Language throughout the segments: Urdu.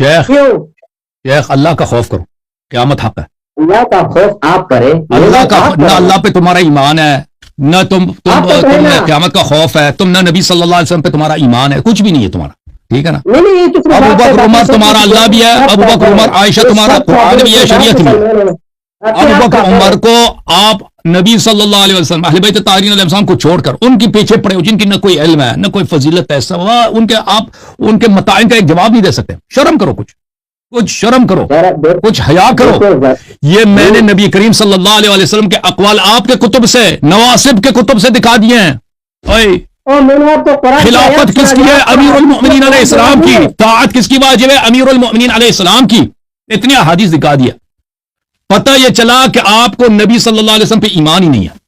شیخ کیوں؟ شیخ اللہ کا خوف کرو، قیامت حق ہے. اللہ کا خوف آپ کریں. اللہ کا نہ اللہ پہ تمہارا ایمان ہے، نہ تم قیامت کا خوف ہے، تم نہ نبی صلی اللہ علیہ وسلم پہ تمہارا ایمان ہے، کچھ بھی نہیں ہے تمہارا. ٹھیک ہے نا. ابو بکر عمر تمہارا اللہ بھی ہے، ابو بکر عمر عائشہ تمہارا قرآن بھی ہے، شریعت بھی ہے. ابو بکر عمر کو آپ نبی صلی اللہ علیہ وسلم اہل بیت طاہرین علیہ السلام کو چھوڑ کر ان کے پیچھے پڑے ہو جن کی نہ کوئی علم ہے نہ کوئی فضیلت ہے، ان کے آپ ان کے متائن کا ایک جواب نہیں دے سکتے. شرم کرو، کچھ شرم کرو، کچھ حیا کرو. یہ میں نے نبی کریم صلی اللہ علیہ وسلم کے اقوال آپ کے کتب سے، نواسب کے کتب سے دکھا دیے ہیں. خلافت کس کی ہے؟ امیر المؤمنین علیہ السلام کی. طاعت کس کی واجب ہے؟ امیر المؤمنین علیہ السلام کی. اتنی احادیث دکھا دیا. پتہ یہ چلا کہ آپ کو نبی صلی اللہ علیہ وسلم پہ ایمان ہی نہیں ہے.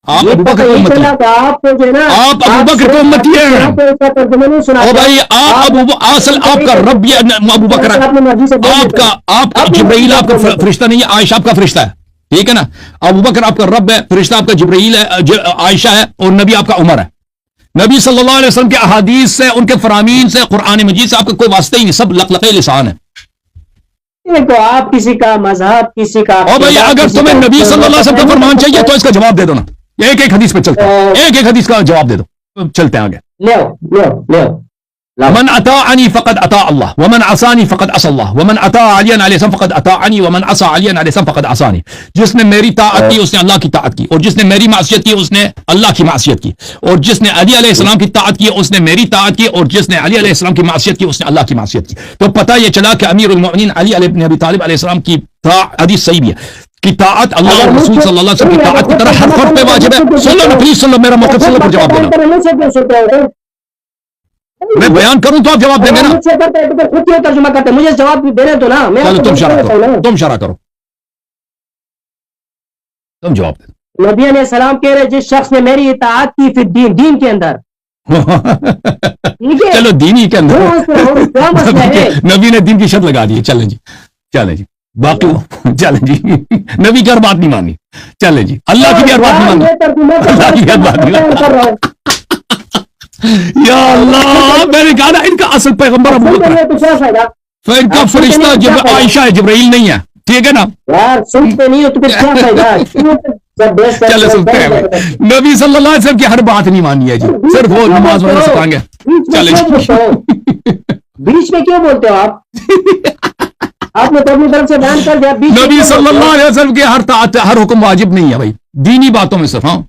آپ ابو بکر کی امتی ہیں، آپ ابو بکر کی امتی ہیں. او بھائی آپ اصل آپ کا رب ابو بکر ہے. آپ کا جبرائیل آپ کا فرشتہ نہیں ہے، عائشہ آپ کا فرشتہ ہے. ٹھیک ہے نا. ابو بکر آپ کا رب ہے، فرشتہ آپ کا جبرائیل ہے، عائشہ ہے، اور نبی آپ کا عمر ہے. نبی صلی اللہ علیہ وسلم کے احادیث سے، ان کے فرامین سے، قرآن مجید سے آپ کا کوئی واسطہ ہی نہیں، سب لقلقے لسان ہے. دیکھو آپ کسی کا مذہب، کسی کا او بھائی اگر تمہیں نبی صلی اللہ علیہ وسلم کا فرمان چاہیے تو اس کا جواب دے دو نا. ایک ایک حدیث پہ چلتے ہیں، ایک ایک حدیث کا جواب دے دو، چلتے ہیں آگے. لو من اطاعنی فقد اطاع اللہ ومن عصانی فقد عصى اللہ ومن اطاع علی علیہ السلام فقد اطاعنی ومن عصى علی علیہ السلام فقد عصانی. جس نے میری طاعت کی اس نے اللہ کی طاعت کی، اور جس نے میری معصیت کی اس نے اللہ کی معصیت کی، اور جس نے علی علیہ السلام کی طاعت کی اس نے میری طاعت کی، اور جس نے علی علیہ السلام کی معصیت کی اس نے اللہ کی معصیت کی. تو پتہ یہ چلا کہ امیر المؤمنین علی بن ابی طالب علیہ السلام کی حدیث صحیح بھی ہے کہ طاعت اللہ اور رسول صلی اللہ علیہ وسلم کی طاعت کی طرح ہر فرد پہ واجب ہے. سنو نا پلیز سنو، میرا موقف سنو پر جواب دینا. میں بیان کروں تو آپ جواب دیں گے نا. ترجمہ کرتے مجھے جواب دینے تو نا. چلو تم شرح کرو، تم شرح کرو، تم جواب دیں. نبی علیہ السلام کہہ رہے جس شخص نے میری اطاعت کی پھر دین کے اندر. چلو دین ہی کے اندر نبی نے دین کی شرط لگا دی. چلیں جی، چلیں جی، باقی چلیں جی، نبی کی ہر بات نہیں مانی. چلیں جی، اللہ کی بھی ہر بات نہیں مانی، اللہ کی ہر بات نہیں مانی. یا اللہ، میں نے کہا نا ان کا اصل پیغمبر ابو بکر ہے، ان کا فرشتہ عائشہ ہے، جبرائیل نہیں ہے. ٹھیک ہے نا. سنتے نہیں ہو تو پھر کیا فائدہ؟ چلے سنتے ہیں. نبی صلی اللہ علیہ وسلم کی ہر بات نہیں مانی ہے جی، صرف وہ نماز وغیرہ سکھائیں گے. چلے جی، بیچ میں کیوں بولتے ہو آپ نے تو اپنی طرف سے بیان کر دیا. نبی صلی اللہ علیہ وسلم کے ہر حکم واجب نہیں ہے بھائی، دینی باتوں میں صرف. ہاں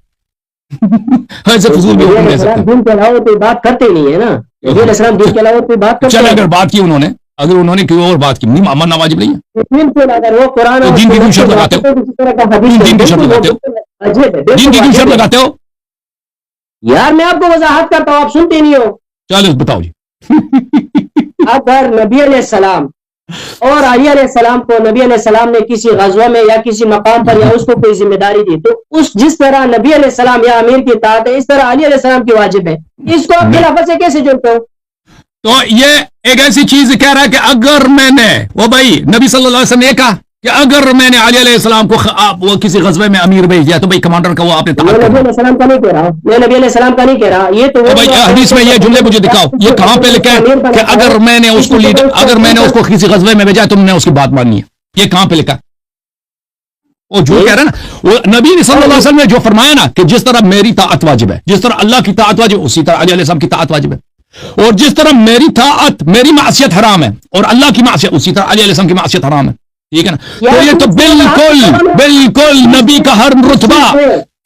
ایسے فضول بھی حکم دے سکتے ہیں. دین کے علاوہ کوئی بات کرتے نہیں ہے نا. نبی علیہ السلام دین کے علاوہ کوئی بات کرتے ہیں. چلے اگر بات کی اگر انہوں نے کوئی اور بات کی، نہیں ماننا واجب نہیں ہے. اگر وہ قرآن دین کی کیوں شرط لگاتے ہو؟ دین کی شرط لگاتے ہو؟ دین کی کیوں شرط لگاتے ہو؟ یار میں آپ کو وضاحت کرتا ہوں، آپ سنتے نہیں ہو. چلو بتاؤ جی. اگر نبی علیہ السلام اور علی علیہ السلام کو نبی علیہ السلام نے کسی غزوہ میں یا کسی مقام پر یا اس کو کوئی ذمہ داری دی، تو جس طرح نبی علیہ السلام یا امیر کی اطاعت ہے اس طرح علی علیہ السلام کی واجب ہے. اس کو آپ خلافت سے کیسے جوڑتے ہو؟ تو یہ ایک ایسی چیز کہہ رہا ہے کہ اگر میں نے وہ بھائی نبی صلی اللہ علیہ وسلم نے کہا کہ اگر میں نے علی علیہ السلام کو وہ کسی غزوے میں امیر بھیج دیا تو بھائی کمانڈر کا وہ آپ نے نبی علیہ السلام کا نہیں کہہ رہا، میں نبی علیہ السلام کا نہیں کہہ رہا. یہ تو بھائی حدیث میں یہ جملے مجھے دکھاؤ، یہ کہاں پہ لکھا ہے کہ اگر میں نے اس کو اگر میں نے اس کو کسی غزوے میں بھیجا تم نے اس کی بات ماننی ہے؟ یہ کہاں پہ لکھا؟ وہ جو کہہ رہا ہے نا، وہ نبی نے صلی اللہ علیہ وسلم نے جو فرمایا نا کہ جس طرح میری طاعت واجب ہے، جس طرح اللہ کی طاعت واجب اسی طرح علی علیہ السلام کی طاعت واجب ہے، اور جس طرح میری طاعت میری معصیت حرام ہے اور اللہ کی معصیت اسی طرح علی علیہ السلام کی معصیت حرام ہے. ٹھیک ہے نا. تو یہ تو بالکل نبی کا ہر رتبہ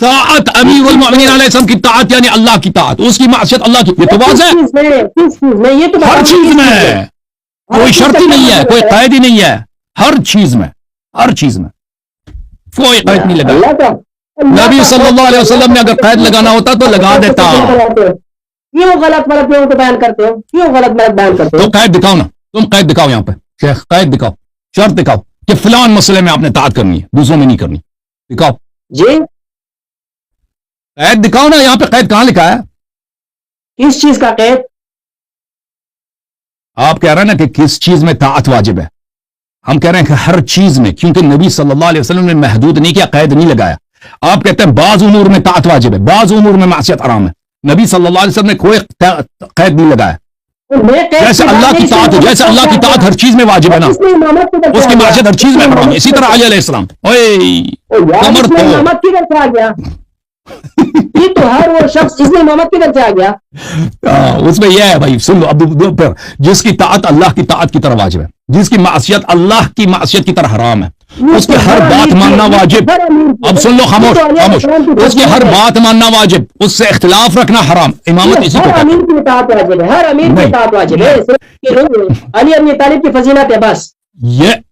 طاعت امیر المؤمنین علیہ السلام کی طاعت یعنی اللہ کی طاعت، اس کی معصیت اللہ کی. یہ تو واضح ہے ہر چیز میں، کوئی شرط ہی نہیں ہے، کوئی قید ہی نہیں ہے، ہر چیز میں کوئی قید نہیں لگا. نبی صلی اللہ علیہ وسلم نے اگر قید لگانا ہوتا تو لگا دیتا. کیوں غلط بیان کرتے ہو؟ کیوں غلط بیان کرتے ہو؟ تو قید دکھاؤ نا، تم قید دکھاؤ یہاں پہ. شیخ قید دکھاؤ، شرط دکھاؤ کہ فلان مسئلے میں آپ نے طاعت کرنی ہے، دوسروں میں نہیں کرنی. دکھاؤ جی، قید دکھاؤ نا. یہاں پہ قید کہاں لکھا ہے؟ کس چیز کا قید؟ آپ کہہ رہے ہیں نا کہ کس چیز میں طاعت واجب ہے، ہم کہہ رہے ہیں کہ ہر چیز میں، کیونکہ نبی صلی اللہ علیہ وسلم نے محدود نہیں کیا، قید نہیں لگایا. آپ کہتے ہیں بعض امور میں طاعت واجب ہے، بعض امور میں معصیت حرام ہے. نبی صلی اللہ علیہ وسلم نے کوئی قید نہیں لگایا. جیسے اللہ کی طاعت ہے، جیسے اللہ کی طاعت ہر چیز میں واجب ہے نا، اس کی معصیت ہر چیز میں حرام ہے. اسی طرح علی علیہ السلام کمر تو امامت کدھر سے آ گیا؟ یہ تو ہر وہ شخص جس نے امامت کدھر سے آ گیا؟ اس میں یہ ہے بھائی، سن لو اب پھر، جس کی طاعت اللہ کی طاعت کی طرح واجب ہے، جس کی معصیت اللہ کی معصیت کی طرح حرام ہے، اس کی ہر بات ماننا واجب. اب سن لو، خاموش خاموش، اس کی ہر بات ماننا واجب، اس سے اختلاف رکھنا حرام. امامت اسی کو ہر کہتے ہیں. امیر کی اطاعت واجب ہے، ہر امیر کی اطاعت واجب ہے. علی ابن طالب کی فضیلت ہے بس.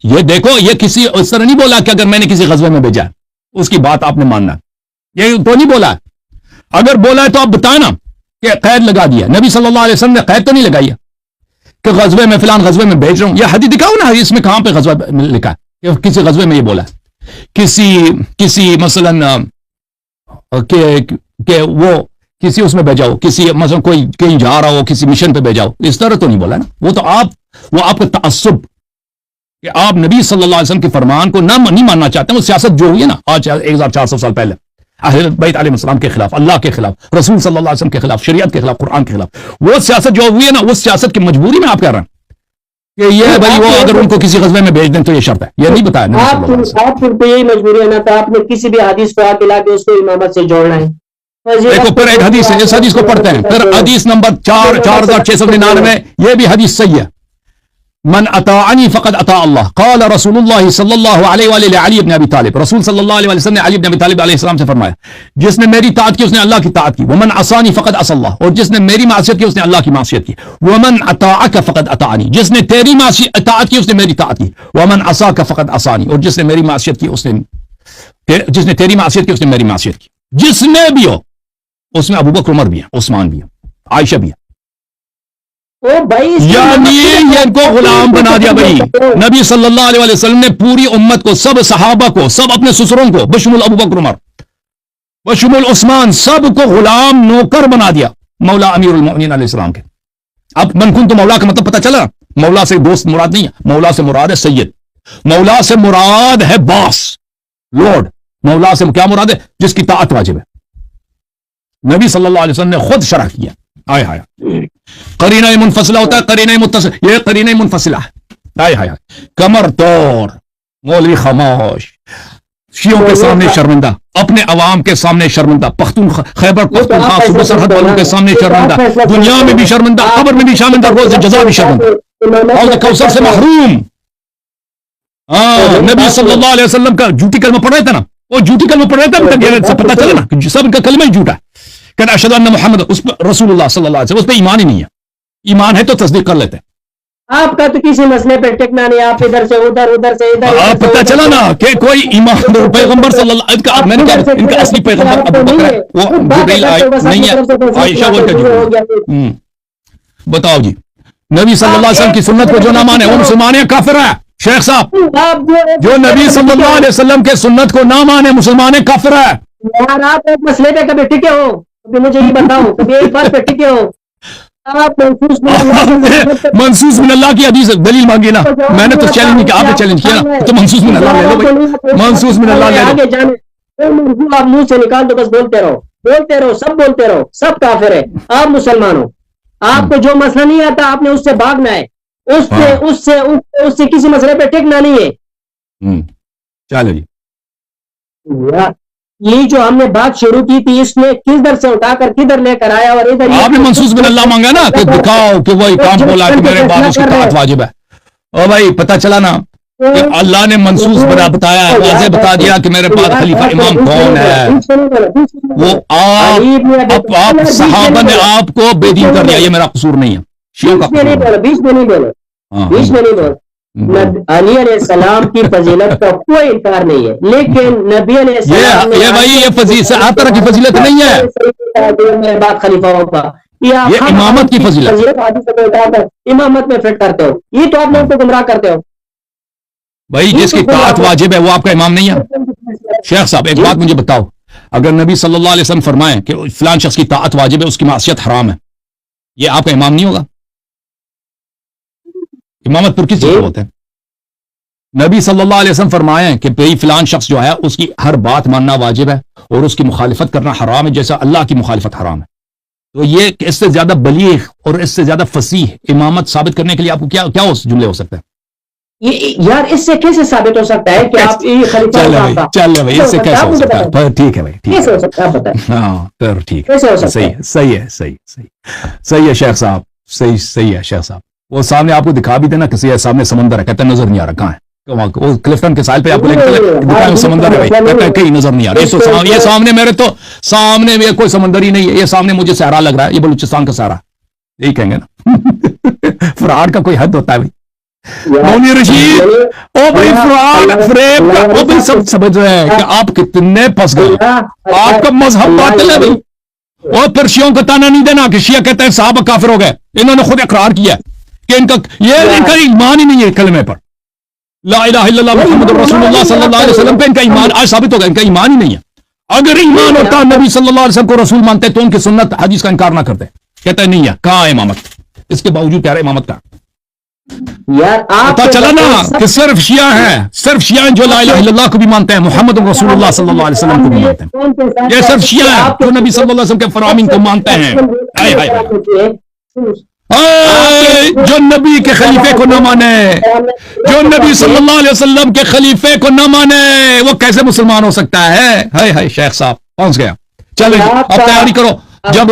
یہ دیکھو، یہ کسی اس طرح نہیں بولا کہ اگر میں نے کسی غزوے میں بھیجا ہے اس کی بات آپ نے ماننا، یہ تو نہیں بولا. اگر بولا ہے تو آپ بتائیں نا کہ قید لگا دیا. نبی صلی اللہ علیہ وسلم نے قید تو نہیں لگائی ہے کہ غزوے میں فلان غزوے میں بھیج رہا ہوں. یہ حدیث دکھاؤ نا، حدیث میں کہاں پہ غزوہ لکھا ہے کہ کسی غزوے میں یہ بولا ہے. کسی مثلا کہ وہ کسی اس میں بھیجاؤ، کسی مثلا کوئی کہیں جا رہا ہو کسی مشن پہ بھیجاؤ، اس طرح تو نہیں بولا ہے نا. وہ تو آپ کا تعصب کہ آپ نبی صلی اللہ علیہ وسلم کے فرمان کو نہیں ماننا چاہتے ہیں. وہ سیاست جو ہوئی ہے نا آج 1400 سال پہلے اہل بیت علیہ السلام کے خلاف، اللہ کے خلاف، رسول صلی اللہ علیہ وسلم کے خلاف، شریعت کے خلاف، قرآن کے خلاف، وہ سیاست جو ہوئی ہے نا، اس سیاست کی مجبوری میں آپ کہہ رہے ہیں کہ یہ بھائی وہ اگر ان کو کسی غزوے میں بھیج دیں تو یہ شرط ہے. یہ نہیں بتایا نبی صلی اللہ علیہ وسلم. آپ پھر تو یہی مجبوری ہے نا، تو آپ نے کسی بھی حدیث کو ہاتھ ملا کے اس کو امامت سے جوڑنا ہے. دیکھو پھر ایک حدیث ہے، اس حدیث کو پڑھتے ہیں. پھر حدیث نمبر 4699، یہ بھی حدیث صحیح ہے. من اطاعنی فقد اطاع اللہ، قال رسول اللہ صلی اللہ علیہ وآلہ علی ابن ابی طالب. رسول صلی اللہ علیہ وسلم نے علی ابن ابی طالب علیہ السلام سے فرمایا، جس نے میری طاعت کی اس نے اللہ کی طاعت کی. ومن عصانی فقد عصى اللہ، اور جس نے میری معصیت کی اس نے اللہ کی معصیت کی. ومن اطاعک فقد اطاعنی، جس نے تیری اطاعت کی اس نے میری طاعت کی. ومن عصاک فقد عصانی، اور جس نے میری معصیت کی جس نے تیری معصیت کی اس نے میری معصیت کی. جس نے بھی ہو، اس میں ابو بکر عمر بھی ہے، عثمان بھی ہے، عائشہ بھی ہے. یعنی یہ ان کو غلام بنا دیا بھائی. نبی صلی اللہ علیہ وسلم نے پوری امت کو، سب صحابہ کو، سب اپنے سسروں کو بشمول ابو بکر عمر بشمول عثمان، سب کو غلام نوکر بنا دیا مولا امیر المؤمنین علیہ السلام کے. اب من کنت مولا کا مطلب پتہ چلا؟ مولا سے دوست مراد نہیں ہے، مولا سے مراد ہے سید، مولا سے مراد ہے باس، لارڈ. مولا سے کیا مراد ہے؟ جس کی طاعت واجب ہے. نبی صلی اللہ علیہ وسلم نے خود شرح کیا. آئے ہائے، قرینہ منفصلہ ہوتا ہے، قرینہ متصل، یہ قرینہ منفصلہ ہے. آئے ہائے، کمر توڑ، مولوی خاموش، شیعوں کے سامنے شرمندہ، اپنے عوام کے سامنے شرمندہ، خیبر پختونخوا صوبہ سرحد والوں کے سامنے شرمندہ، دنیا میں بھی شرمندہ، قبر میں بھی شرمندہ، روز جزا بھی شرمندہ، اور کوثر سے محروم. نبی صلی اللہ علیہ وسلم کا جھوٹی کلمہ پڑھ رہے تھے نا، وہ جھوٹی کلمہ پڑھ رہے تھے، پتہ چلا نا کہ سب ان کا کلمہ ہی جھوٹا ہے. کہ اشہد ان محمد اس پر رسول اللہ صلی اللہ علیہ وسلم، اس پہ ایمان ہی نہیں ہے. ایمان ہے تو تصدیق کر لیتے ہیں. آپ کا تو کسی مسئلے پہ ٹکنا نہیں، آپ ادھر سے ادھر، ادھر سے ادھر. آپ پتہ چلا نا کہ کوئی ایمان پیغمبر صلی اللہ علیہ وسلم، میں نے کہا ان کا اصلی پیغمبر ابو بکر ہے، وہ جبریل نہیں ہے، عائشہ وہ کا. بتاؤ جی، نبی صلی اللہ علیہ وسلم کی سنت کو جو نہ مانے وہ مسلمان ہے، کافر ہے. شیخ صاحب، جو نبی صلی اللہ علیہ وسلم کے سنت کو نہ مانے مسلمان ہے، کافر ہے. یار آپ ایک مسئلے پہ کبھی ٹکے ہو؟ کبھی مجھے یہ بتاؤ، کبھی ایک بات پہ ٹکے ہو؟ آپ منصوص من اللہ کی حدیث دلیل مانگی نا، میں نے تو چیلنج نہیں کیا، آپ نے چیلنج کیا نا، تو منصوص من اللہ لے لو بھائی، منصوص من اللہ لے لو. آپ منہ سے نکال دو، بس بولتے رہو، بولتے رہو، سب بولتے رہو، سب کافر ہے. آپ مسلمان ہو، آپ کو جو مسئلہ نہیں آتا آپ نے اس سے بھاگنا ہے، اس سے کسی مسئلے پہ ٹکنا نہیں ہے. چلو جی، یہ جو ہم نے بات شروع کی تھی، اس نے کدھر سے اٹھا کر کدھر لے کر آیا، اور ادھر آپ نے منصوص من اللہ مانگا نا کہ دکھاؤ کہ وہی کام بولا کہ میرے بعد اس کی طاعت واجب ہے. او بھائی پتہ چلا نا کہ اللہ نے منصوص بتایا ہے، واضح بتا دیا کہ میرے بعد خلیفہ امام کون ہے. وہ آپ صحابہ نے آپ کو بے دین کر دیا، یہ میرا قصور نہیں ہے، شیعوں کا قصور ہے. بیچ میں نہیں بولو. علی علیہ السلام کی فضیلت کا کوئی انکار نہیں ہے، لیکن نبی علیہ السلام یہ بھائی یہ فضیلت ہر طرح کی فضیلت نہیں ہے، میرے بعد خلیفہ ہوگا، یہ امامت کی فضیلت. امامت میں فٹ کرتے ہو، یہ تو آپ لوگوں کو گمراہ کرتے ہو. بھائی جس کی طاعت واجب ہے وہ آپ کا امام نہیں ہے. شیخ صاحب ایک بات مجھے بتاؤ، اگر نبی صلی اللہ علیہ وسلم فرمائیں کہ فلان شخص کی طاعت واجب ہے، اس کی معصیت حرام ہے، یہ آپ کا امام نہیں ہوگا؟ امامت پر کس چیز ہوتے ہیں؟ نبی صلی اللہ علیہ وسلم فرمائیں کہ بھئی فلان شخص جو ہے اس کی ہر بات ماننا واجب ہے اور اس کی مخالفت کرنا حرام ہے، جیسا اللہ کی مخالفت حرام ہے. تو یہ کہ اس سے زیادہ بلیغ اور اس سے زیادہ فصیح امامت ثابت کرنے کے لیے آپ کو کیا جملے ہو سکتے ہیں؟ یار اس سے کیسے ثابت ہو سکتا ہے کہ آپ چل بھائی اس سے کیسے ہو سکتا ہے؟ ٹھیک ہے بھائی، ٹھیک ہو سکتا ہے؟ ہاں پھر ٹھیک کیسے ہو ہے، سکتا صحیح ہے، صحیح ہے، صحیح ہے شیخ صاحب، صحیح ہے شیخ صاحب. وہ سامنے آپ کو دکھا بھی دینا کسی سامنے سمندر ہے، کہتے ہیں نظر نہیں آ رہا کہاں ہے، وہ کلفٹن کے ساحل پہ آپ کو لے کے دکھائیں سمندر ہے بھائی، کہتے ہیں کہیں نظر نہیں آ رہا. یہ سامنے میرے تو سامنے میں کوئی سمندر ہی نہیں ہے، یہ سامنے مجھے صحرا لگ رہا ہے، یہ بلوچستان کا صحرا، یہی کہیں گے نا. فراڈ کا کوئی حد ہوتا ہے بھائی. مونی رشید او بھائی فراڈ فریب کا وہ بھائی سب سمجھ رہے ہیں کہ آپ کتنے پھنس گئے. آپ کا مذہب باطل ہے بھائی. اور پھر شیعوں کا تانا نہیں دینا کہ شیعہ کہتے ہیں صحابہ کافر ہو گئے. انہوں نے خود اقرار کیا کہ ان کا ایمان ہی نہیں ہے کلمے پر، لا الہ الا اللہ محمد رسول اللہ صلی اللہ علیہ وسلم پہ ان کا ایمان آج ثابت ہو گیا، ان کا ایمان ہی نہیں ہے. اگر ایمان ہوتا نبی صلی اللہ علیہ وسلم کو رسول مانتے تو ان کی سنت حدیث کا انکار نہ کرتے. کہتے ہیں نہیں ہے، کہاں ہے امامت؟ اس کے باوجود کہہ رہے امامت کا. پتا چلا نا کہ صرف شیعہ ہیں، صرف شیعہ جو لا الہ الا اللہ کو بھی مانتے ہیں، محمد رسول اللہ صلی اللہ علیہ وسلم کو بھی مانتے ہیں. یہ صرف شیعہ ہیں جو نبی صلی اللہ علیہ وسلم کے فرامین کو مانتے ہیں. جو نبی کے خلیفے کو نہ مانے، جو نبی صلی اللہ علیہ وسلم کے خلیفے کو نہ مانے، وہ کیسے مسلمان ہو سکتا ہے؟ ہائے ہائے شیخ صاحب پہنچ گیا. چلیں اب تیاری کرو. جب